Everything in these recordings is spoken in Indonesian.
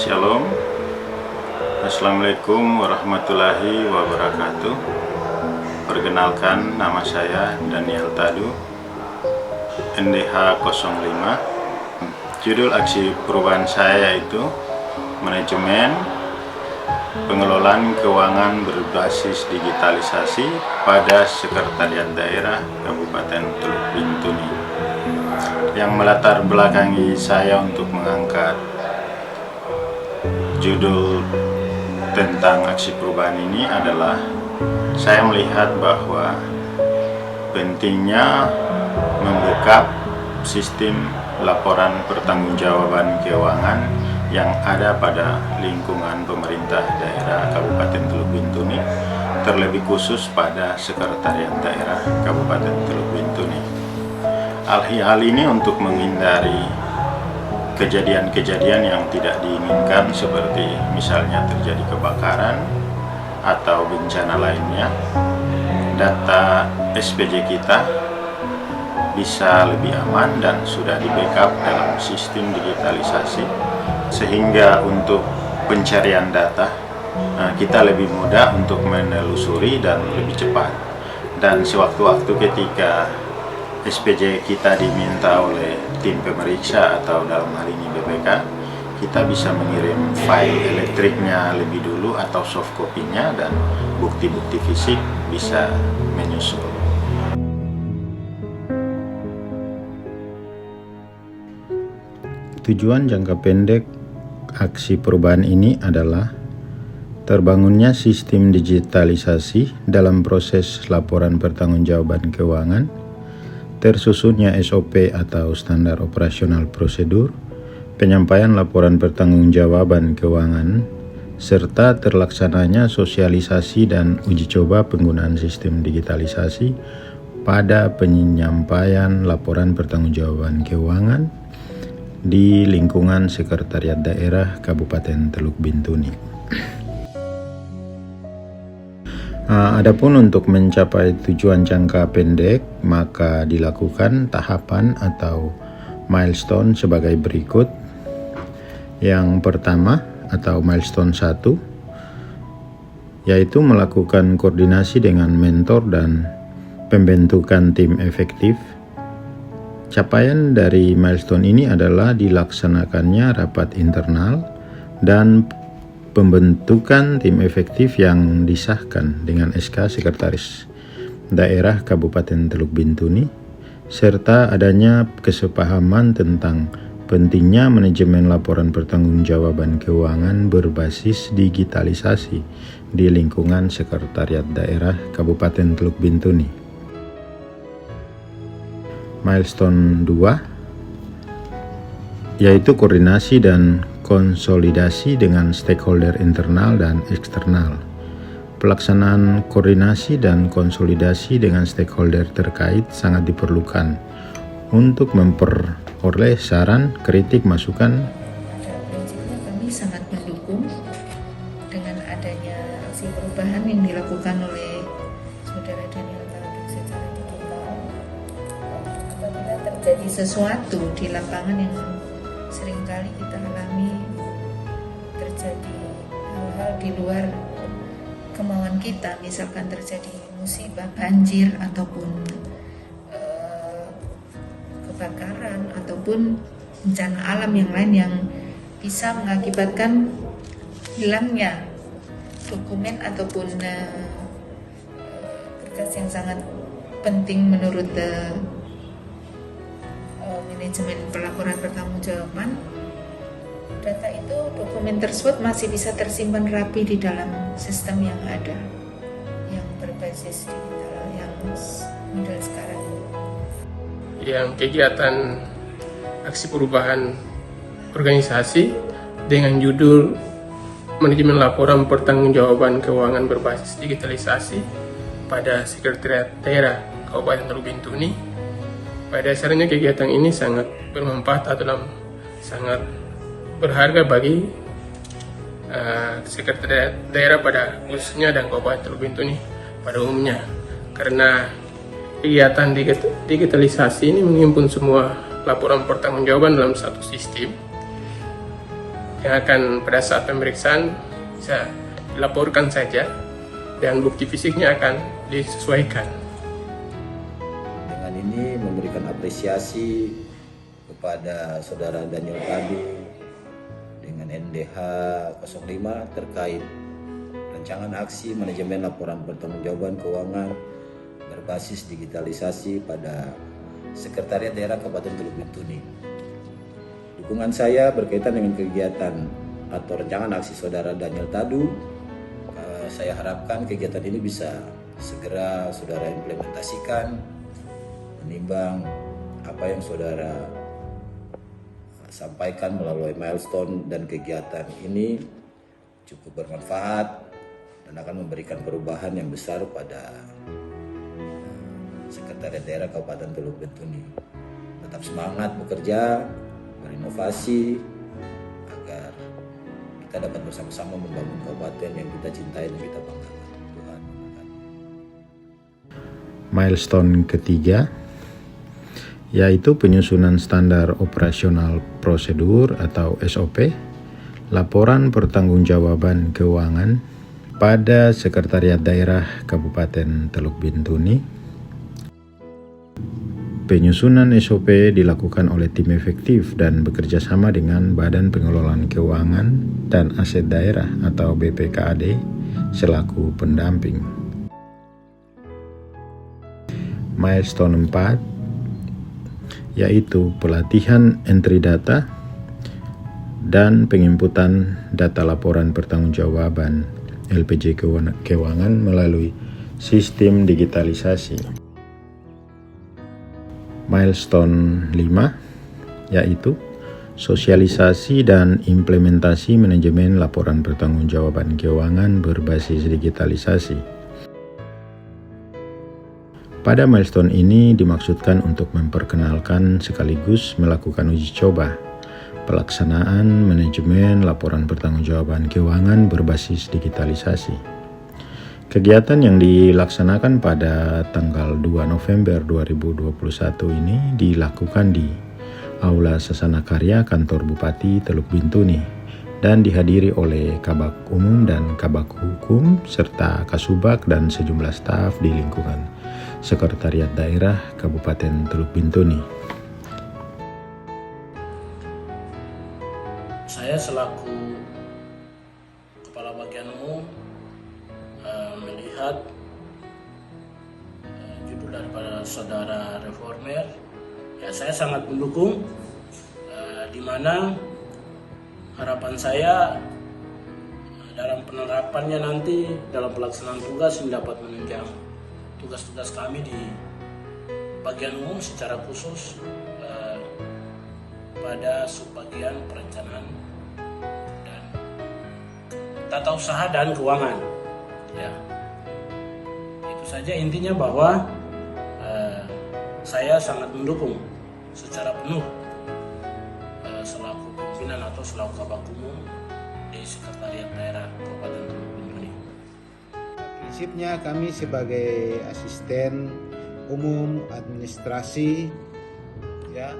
Shalom. Assalamualaikum warahmatullahi wabarakatuh. Perkenalkan, nama saya Daniel Tadu, NDH 05. Judul aksi perubahan saya yaitu Manajemen Pengelolaan Keuangan Berbasis Digitalisasi pada Sekretariat Daerah Kabupaten Teluk Bintuni. Yang melatar belakangi saya untuk mengangkat judul tentang aksi perubahan ini adalah saya melihat bahwa pentingnya membackup sistem laporan pertanggungjawaban keuangan yang ada pada lingkungan pemerintah daerah Kabupaten Teluk Bintuni, terlebih khusus pada Sekretariat Daerah Kabupaten Teluk Bintuni. Hal ini untuk menghindari kejadian-kejadian yang tidak diinginkan, seperti misalnya terjadi kebakaran atau bencana lainnya. Data SPJ kita bisa lebih aman dan sudah di backup dalam sistem digitalisasi, sehingga untuk pencarian data kita lebih mudah untuk menelusuri dan lebih cepat. Dan sewaktu-waktu ketika SPJ kita diminta oleh tim pemeriksa atau dalam hal ini BPK, kita bisa mengirim file elektriknya lebih dulu atau soft copy-nya, dan bukti-bukti fisik bisa menyusul. Tujuan jangka pendek aksi perubahan ini adalah terbangunnya sistem digitalisasi dalam proses laporan pertanggungjawaban keuangan, tersusunnya SOP atau standar operasional prosedur, penyampaian laporan pertanggungjawaban keuangan, serta terlaksananya sosialisasi dan uji coba penggunaan sistem digitalisasi pada penyampaian laporan pertanggungjawaban keuangan di lingkungan Sekretariat Daerah Kabupaten Teluk Bintuni. Adapun untuk mencapai tujuan jangka pendek, maka dilakukan tahapan atau milestone sebagai berikut. Yang pertama atau milestone 1, yaitu melakukan koordinasi dengan mentor dan pembentukan tim efektif. Capaian dari milestone ini adalah dilaksanakannya rapat internal dan pembentukan tim efektif yang disahkan dengan SK Sekretaris Daerah Kabupaten Teluk Bintuni, serta adanya kesepahaman tentang pentingnya manajemen laporan pertanggungjawaban keuangan berbasis digitalisasi di lingkungan Sekretariat Daerah Kabupaten Teluk Bintuni. Milestone 2, yaitu koordinasi dan konsolidasi dengan stakeholder internal dan eksternal. Pelaksanaan koordinasi dan konsolidasi dengan stakeholder terkait sangat diperlukan untuk memperoleh saran, kritik, masukan. Prinsipnya kami sangat mendukung dengan adanya aksi perubahan yang dilakukan oleh Saudara Daniel Tadu secara digital. Apabila terjadi sesuatu di lapangan yang seringkali kita alami, terjadi hal-hal di luar kemauan kita, misalkan terjadi musibah, banjir, ataupun kebakaran, ataupun bencana alam yang lain yang bisa mengakibatkan hilangnya dokumen ataupun berkas yang sangat penting menurut manajemen pelaporan pertanggungjawaban. Data itu, dokumen tersebut masih bisa tersimpan rapi di dalam sistem yang ada, yang berbasis digital, yang model sekarang. Yang kegiatan aksi perubahan organisasi dengan judul Manajemen Laporan Pertanggungjawaban Keuangan Berbasis Digitalisasi pada Sekretariat Daerah Kabupaten Teluk Bintuni. Pada dasarnya kegiatan ini sangat bermanfaat atau sangat berharga bagi Sekretariat Daerah pada khususnya dan Kabupaten Teluk Bintuni pada umumnya, karena kegiatan digitalisasi ini menghimpun semua laporan pertanggungjawaban dalam satu sistem yang akan pada saat pemeriksaan bisa dilaporkan saja dan bukti fisiknya akan disesuaikan. Dengan ini memberikan apresiasi kepada Saudara Daniel Tadu dengan NDH 05 terkait rancangan aksi manajemen laporan pertanggungjawaban keuangan berbasis digitalisasi pada Sekretariat Daerah Kabupaten Teluk Bintuni. Dukungan saya berkaitan dengan kegiatan atau rancangan aksi Saudara Daniel Tadu. Saya harapkan kegiatan ini bisa segera Saudara implementasikan, menimbang apa yang Saudara sampaikan melalui milestone dan kegiatan ini cukup bermanfaat dan akan memberikan perubahan yang besar pada Sekretariat Daerah Kabupaten Teluk Bintuni. Tetap semangat bekerja, berinovasi agar kita dapat bersama-sama membangun kabupaten yang kita cintai dan kita banggakan. Tuhan memberkati. Milestone ketiga yaitu penyusunan standar operasional prosedur atau SOP, laporan pertanggungjawaban keuangan pada Sekretariat Daerah Kabupaten Teluk Bintuni. Penyusunan SOP dilakukan oleh tim efektif dan bekerja sama dengan Badan Pengelolaan Keuangan dan Aset Daerah atau BPKAD selaku pendamping. Milestone 4 yaitu pelatihan entry data dan penginputan data laporan pertanggungjawaban LPJ keuangan melalui sistem digitalisasi. Milestone 5 yaitu sosialisasi dan implementasi manajemen laporan pertanggungjawaban keuangan berbasis digitalisasi. Pada milestone ini dimaksudkan untuk memperkenalkan sekaligus melakukan uji coba pelaksanaan manajemen laporan pertanggungjawaban keuangan berbasis digitalisasi. Kegiatan yang dilaksanakan pada tanggal 2 November 2021 ini dilakukan di Aula Sasana Karya Kantor Bupati Teluk Bintuni dan dihadiri oleh Kabak Umum dan Kabak Hukum serta Kasubag dan sejumlah staf di lingkungan Sekretariat Daerah Kabupaten Teluk Bintuni. Saya selaku Kepala Bagian Umum melihat judul daripada Saudara Reformer, ya saya sangat mendukung, di mana harapan saya dalam penerapannya nanti dalam pelaksanaan tugas ini dapat menunjang tugas-tugas kami di bagian umum secara khusus pada subbagian perencanaan dan tata usaha dan keuangan. Ya, itu saja intinya bahwa saya sangat mendukung secara penuh selaku pimpinan atau selaku Kabak Umum di Sekretariat Daerah Kabupaten Teluk Bintuni. Prinsipnya kami sebagai asisten umum administrasi ya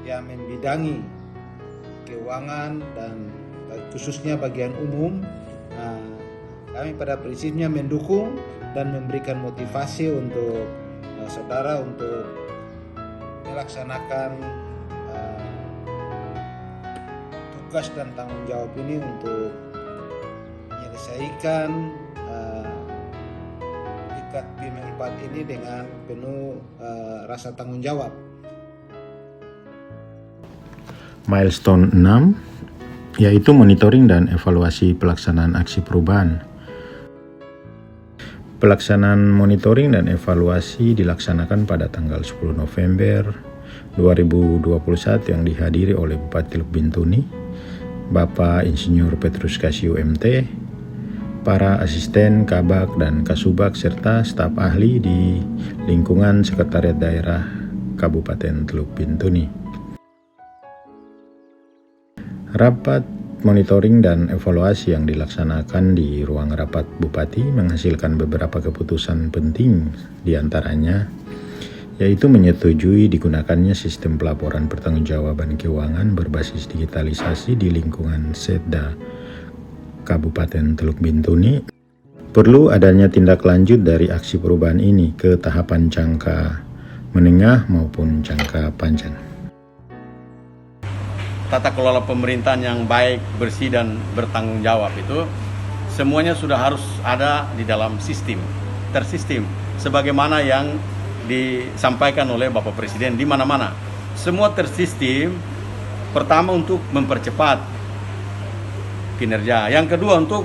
yang membidangi keuangan dan khususnya bagian umum, kami pada prinsipnya mendukung dan memberikan motivasi untuk saudara untuk melaksanakan tugas dan tanggung jawab ini untuk menyelesaikan ikat BIM 4 ini dengan penuh rasa tanggung jawab. Milestone 6 yaitu monitoring dan evaluasi pelaksanaan aksi perubahan. Pelaksanaan monitoring dan evaluasi dilaksanakan pada tanggal 10 November 2021 yang dihadiri oleh Bupati Teluk Bintuni, Bapak Insinyur Petrus Kasio MT, para asisten, kabak, dan kasubag serta staf ahli di lingkungan Sekretariat Daerah Kabupaten Teluk Bintuni. Rapat monitoring dan evaluasi yang dilaksanakan di ruang rapat Bupati menghasilkan beberapa keputusan penting, diantaranya yaitu menyetujui digunakannya sistem pelaporan pertanggungjawaban keuangan berbasis digitalisasi di lingkungan Setda Kabupaten Teluk Bintuni. Perlu adanya tindak lanjut dari aksi perubahan ini ke tahapan jangka menengah maupun jangka panjang. Tata kelola pemerintahan yang baik, bersih, dan bertanggung jawab itu semuanya sudah harus ada di dalam sistem, tersistem, sebagaimana yang disampaikan oleh Bapak Presiden di mana-mana. Semua tersistem, pertama untuk mempercepat kinerja, yang kedua untuk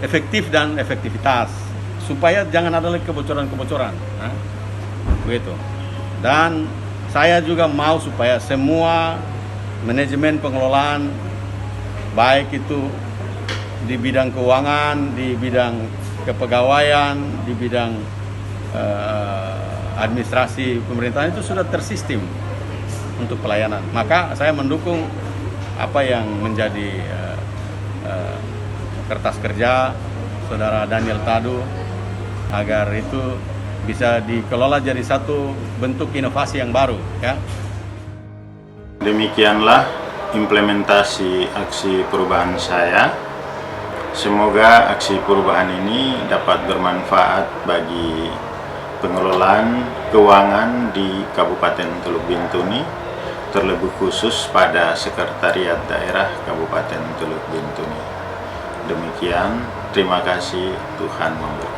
efektif dan efektivitas, supaya jangan ada lagi kebocoran-kebocoran. Begitu. Dan saya juga mau supaya semua manajemen pengelolaan, baik itu di bidang keuangan, di bidang kepegawaian, di bidang administrasi pemerintahan itu sudah tersistem untuk pelayanan. Maka saya mendukung apa yang menjadi kertas kerja Saudara Daniel Tadu agar itu bisa dikelola jadi satu bentuk inovasi yang baru, ya. Demikianlah implementasi aksi perubahan saya. Semoga aksi perubahan ini dapat bermanfaat bagi pengelolaan keuangan di Kabupaten Teluk Bintuni, terlebih khusus pada Sekretariat Daerah Kabupaten Teluk Bintuni. Demikian, terima kasih, Tuhan memberkati.